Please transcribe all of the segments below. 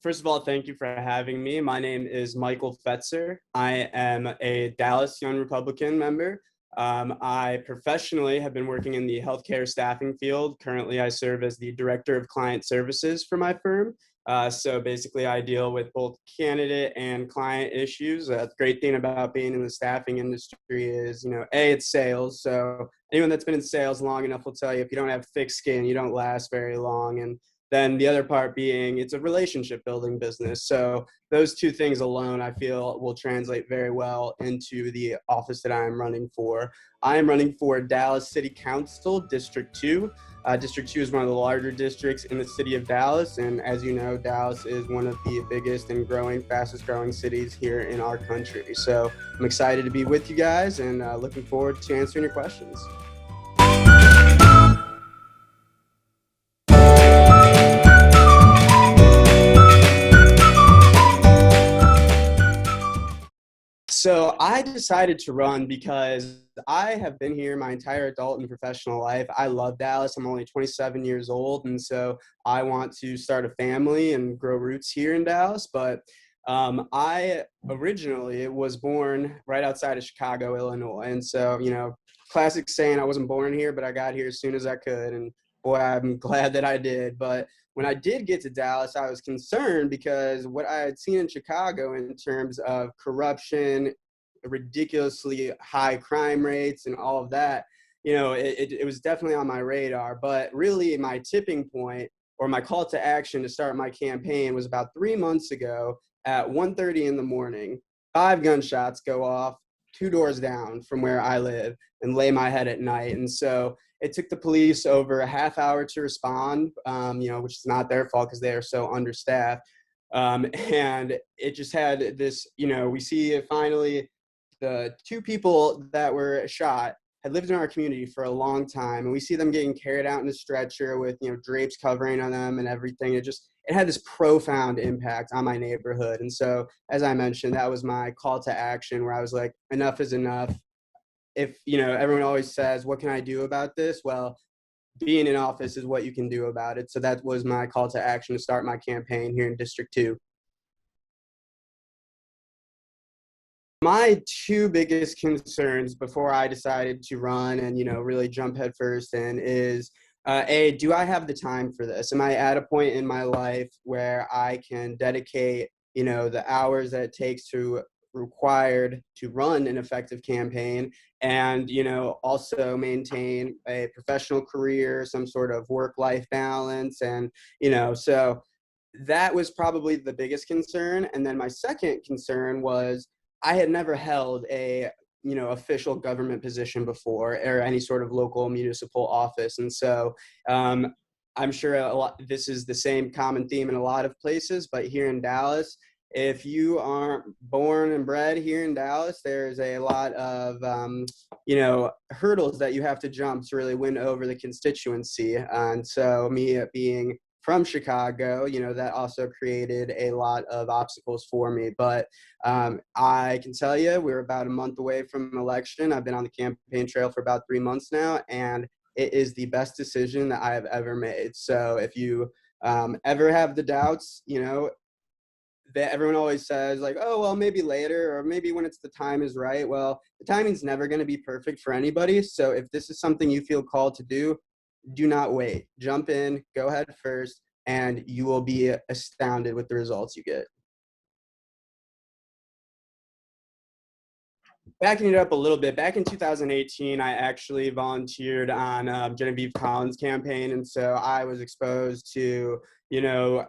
First of all, thank you for having me. My name is Michael Fetzer. I am a Dallas Young Republican member. I professionally have been working in the healthcare staffing field. Currently, I serve as the Director of Client Services for my firm. So basically, I deal with both candidate and client issues. The great thing about being in the staffing industry is, it's sales. So anyone that's been in sales long enough will tell you if you don't have thick skin, you don't last very long. And then the other part being it's a relationship building business. So those two things alone, I feel, will translate very well into the office that I'm running for. I am running for Dallas City Council, District 2. District 2 is one of the larger districts in the city of Dallas. And as you know, Dallas is one of the biggest and fastest growing cities here in our country. So I'm excited to be with you guys and looking forward to answering your questions. So I decided to run because I have been here my entire adult and professional life. I love Dallas. I'm only 27 years old, and so I want to start a family and grow roots here in Dallas. But I originally was born right outside of Chicago, Illinois, and so classic saying I wasn't born here, but I got here as soon as I could, and boy, I'm glad that I did. But when I did get to Dallas, I was concerned because what I had seen in Chicago in terms of corruption, ridiculously high crime rates, and all of that, it was definitely on my radar. But really, my tipping point or my call to action to start my campaign was about 3 months ago at 1:30 in the morning. 5 gunshots go off 2 doors down from where I live and lay my head at night. And so it took the police over a half hour to respond, which is not their fault because they are so understaffed. And it just had this, we see finally the two people that were shot had lived in our community for a long time, and we see them getting carried out in a stretcher with drapes covering on them and everything. It had this profound impact on my neighborhood. And so, as I mentioned, that was my call to action, where I was like, enough is enough. If everyone always says, what can I do about this? Well, being in office is what you can do about it. So that was my call to action to start my campaign here in District 2. My two biggest concerns before I decided to run and really jump headfirst in is do I have the time for this? Am I at a point in my life where I can dedicate the hours that it takes to required to run an effective campaign and also maintain a professional career, some sort of work-life balance, and so that was probably the biggest concern. And then my second concern was I had never held a official government position before or any sort of local municipal office. And so I'm sure this is the same common theme in a lot of places, but here in Dallas, if you aren't born and bred here in Dallas, there's a lot of hurdles that you have to jump to really win over the constituency. And so me being from Chicago, that also created a lot of obstacles for me. But I can tell you, we're about a month away from an election. I've been on the campaign trail for about 3 months now, and it is the best decision that I have ever made. So if you ever have the doubts, that everyone always says like, oh, well, maybe later or maybe when it's the time is right. Well, the timing's never going to be perfect for anybody. So if this is something you feel called to do not wait. Jump in, go ahead first, and you will be astounded with the results you get. Backing it up a little bit, back in 2018, I actually volunteered on Genevieve Collins' campaign, and so I was exposed to,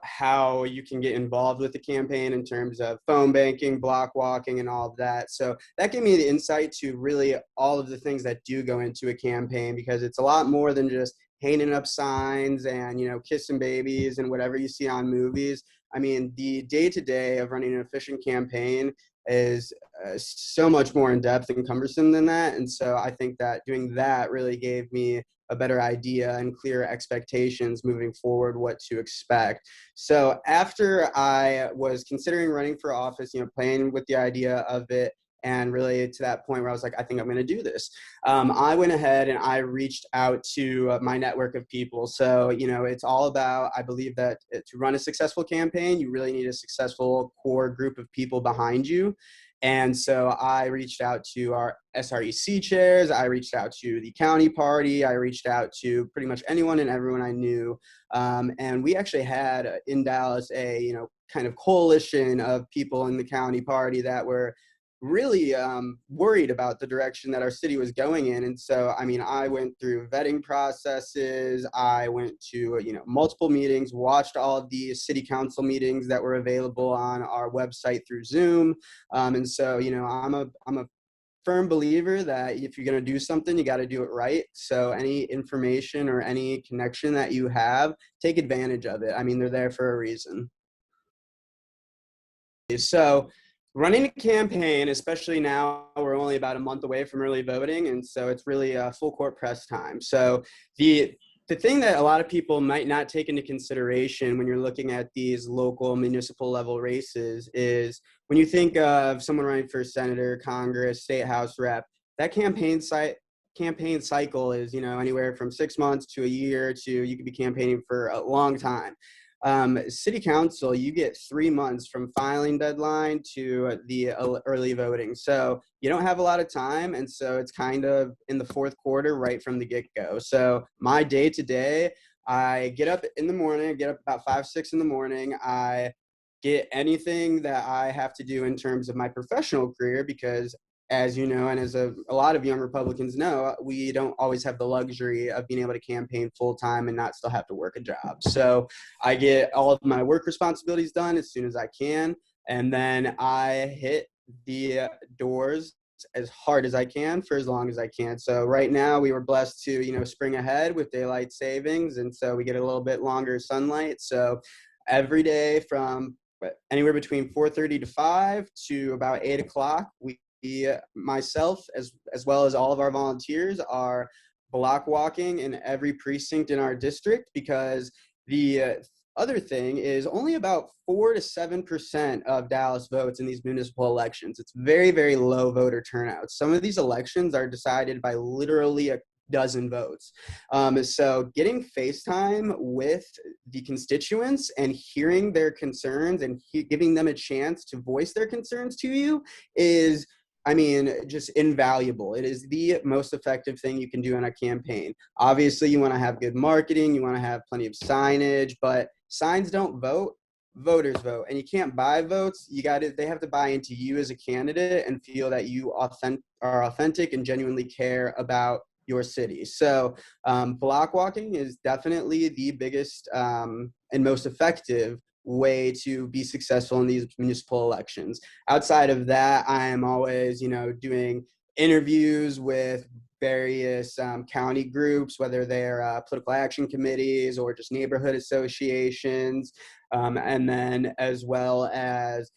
how you can get involved with the campaign in terms of phone banking, block walking, and all of that. So that gave me the insight to really all of the things that do go into a campaign, because it's a lot more than just hanging up signs and, kissing babies and whatever you see on movies. I mean, the day-to-day of running an efficient campaign is so much more in depth and cumbersome than that. And so I think that doing that really gave me a better idea and clear expectations moving forward, what to expect. So after I was considering running for office, playing with the idea of it, and really to that point where I was like, I think I'm going to do this. I went ahead and I reached out to my network of people. So, it's all about, I believe that to run a successful campaign, you really need a successful core group of people behind you. And so I reached out to our SREC chairs. I reached out to the county party. I reached out to pretty much anyone and everyone I knew. And we actually had in Dallas a, kind of coalition of people in the county party that were really worried about the direction that our city was going in. And so, I went through vetting processes. I went to, multiple meetings, watched all of the city council meetings that were available on our website through Zoom. And so, I'm a firm believer that if you're going to do something, you got to do it right. So any information or any connection that you have, take advantage of it. They're there for a reason. So running a campaign, especially now, we're only about a month away from early voting, and so it's really full court press time. So the thing that a lot of people might not take into consideration when you're looking at these local municipal level races is when you think of someone running for senator, Congress, state house rep, that campaign cycle is, anywhere from 6 months to a year to you could be campaigning for a long time. City council, you get 3 months from filing deadline to the early voting. So you don't have a lot of time. And so it's kind of in the fourth quarter right from the get-go. So my day to day, I get up in the morning, get up about 5, 6 in the morning. I get anything that I have to do in terms of my professional career because as you know, and as a lot of young Republicans know, we don't always have the luxury of being able to campaign full time and not still have to work a job. So I get all of my work responsibilities done as soon as I can. And then I hit the doors as hard as I can for as long as I can. So right now we were blessed to, spring ahead with daylight savings. And so we get a little bit longer sunlight. So every day from anywhere between 4:30 to 5 to about 8 o'clock, myself as well as all of our volunteers are block walking in every precinct in our district because the other thing is only about 4 to 7% of Dallas votes in these municipal elections. It's very, very low voter turnout. Some of these elections are decided by literally a dozen votes. So getting FaceTime with the constituents and hearing their concerns and giving them a chance to voice their concerns to you is just invaluable. It is the most effective thing you can do in a campaign. Obviously, you want to have good marketing, you want to have plenty of signage, but signs don't vote, voters vote. And you can't buy votes. They have to buy into you as a candidate and feel that you are authentic and genuinely care about your city. So block walking is definitely the biggest and most effective way to be successful in these municipal elections. Outside of that, I am always, doing interviews with various county groups, whether they're political action committees or just neighborhood associations, and then as well as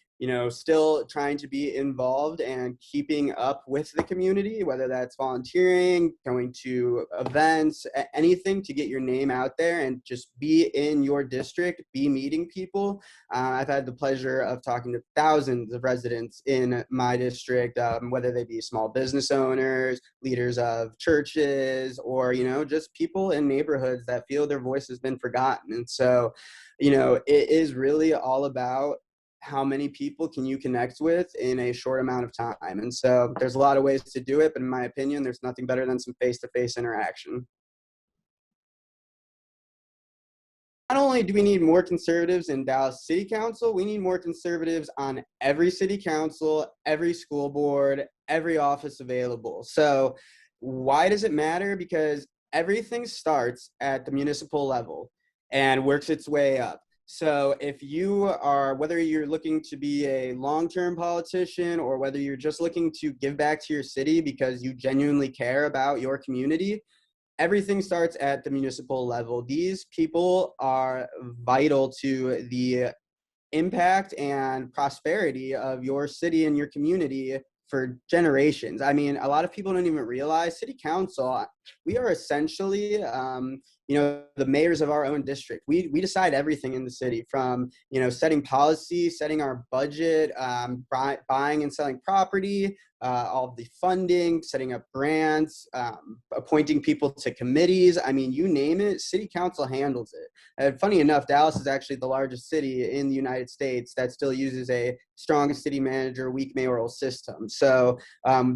still trying to be involved and keeping up with the community, whether that's volunteering, going to events, anything to get your name out there and just be in your district, be meeting people. I've had the pleasure of talking to thousands of residents in my district, whether they be small business owners, leaders of churches, or, just people in neighborhoods that feel their voice has been forgotten. And so, it is really all about how many people can you connect with in a short amount of time. And so there's a lot of ways to do it, but in my opinion, there's nothing better than some face-to-face interaction. Not only do we need more conservatives in Dallas City Council, we need more conservatives on every city council, every school board, every office available. So why does it matter? Because everything starts at the municipal level and works its way up. So if you are, whether you're looking to be a long-term politician or whether you're just looking to give back to your city because you genuinely care about your community, everything starts at the municipal level. These people are vital to the impact and prosperity of your city and your community for generations. A lot of people don't even realize city council, We are essentially, the mayors of our own district. We decide everything in the city, from setting policy, setting our budget, buying and selling property, all of the funding, setting up grants, appointing people to committees. I mean, you name it, city council handles it. And funny enough, Dallas is actually the largest city in the United States that still uses a strong city manager, weak mayoral system. So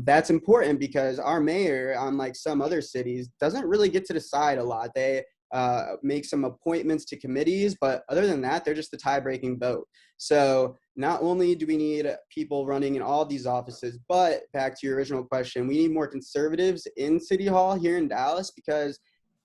that's important because our mayor, unlike some other cities, doesn't really get to decide a lot. They make some appointments to committees, but other than that, they're just the tie-breaking vote. So not only do we need people running in all these offices, but back to your original question, we need more conservatives in City Hall here in Dallas because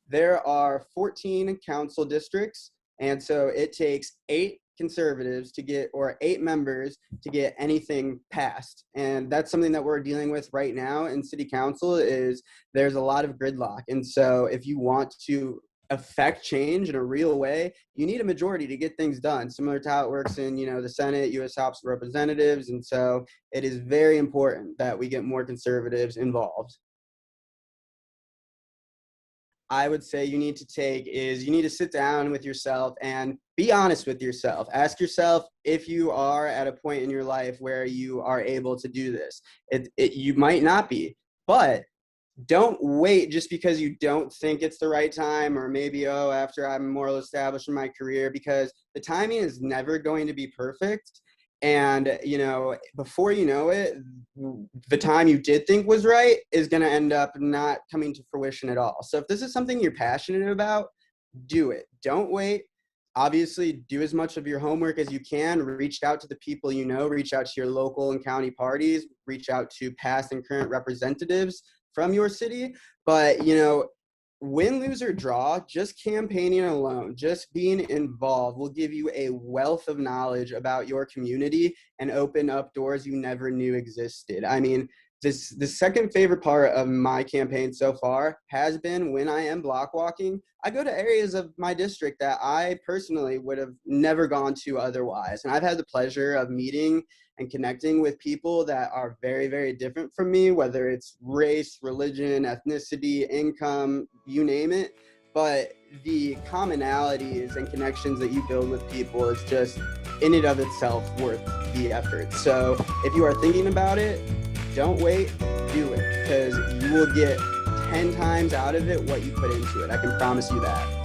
there are 14 council districts. And so it takes 8 conservatives to get, or 8 members to get anything passed. And that's something that we're dealing with right now in city council is there's a lot of gridlock. And so if you want to affect change in a real way, you need a majority to get things done, similar to how it works in, the Senate, U.S. House of Representatives. And so it is very important that we get more conservatives involved. I would say you need to sit down with yourself and be honest with yourself. Ask yourself if you are at a point in your life where you are able to do this. You might not be, but don't wait just because you don't think it's the right time, or maybe, after I'm more established in my career, because the timing is never going to be perfect. And, before you know it, the time you did think was right is going to end up not coming to fruition at all. So if this is something you're passionate about, do it. Don't wait. Obviously, do as much of your homework as you can. Reach out to the people reach out to your local and county parties, reach out to past and current representatives from your city. But, win, lose, or draw, just campaigning alone, just being involved will give you a wealth of knowledge about your community and open up doors you never knew existed. I mean, the second favorite part of my campaign so far has been when I am block walking. I go to areas of my district that I personally would have never gone to otherwise. And I've had the pleasure of meeting and connecting with people that are very, very different from me, whether it's race, religion, ethnicity, income, you name it. But the commonalities and connections that you build with people is just in and of itself worth the effort. So if you are thinking about it, don't wait, do it, because you will get 10 times out of it what you put into it. I can promise you that.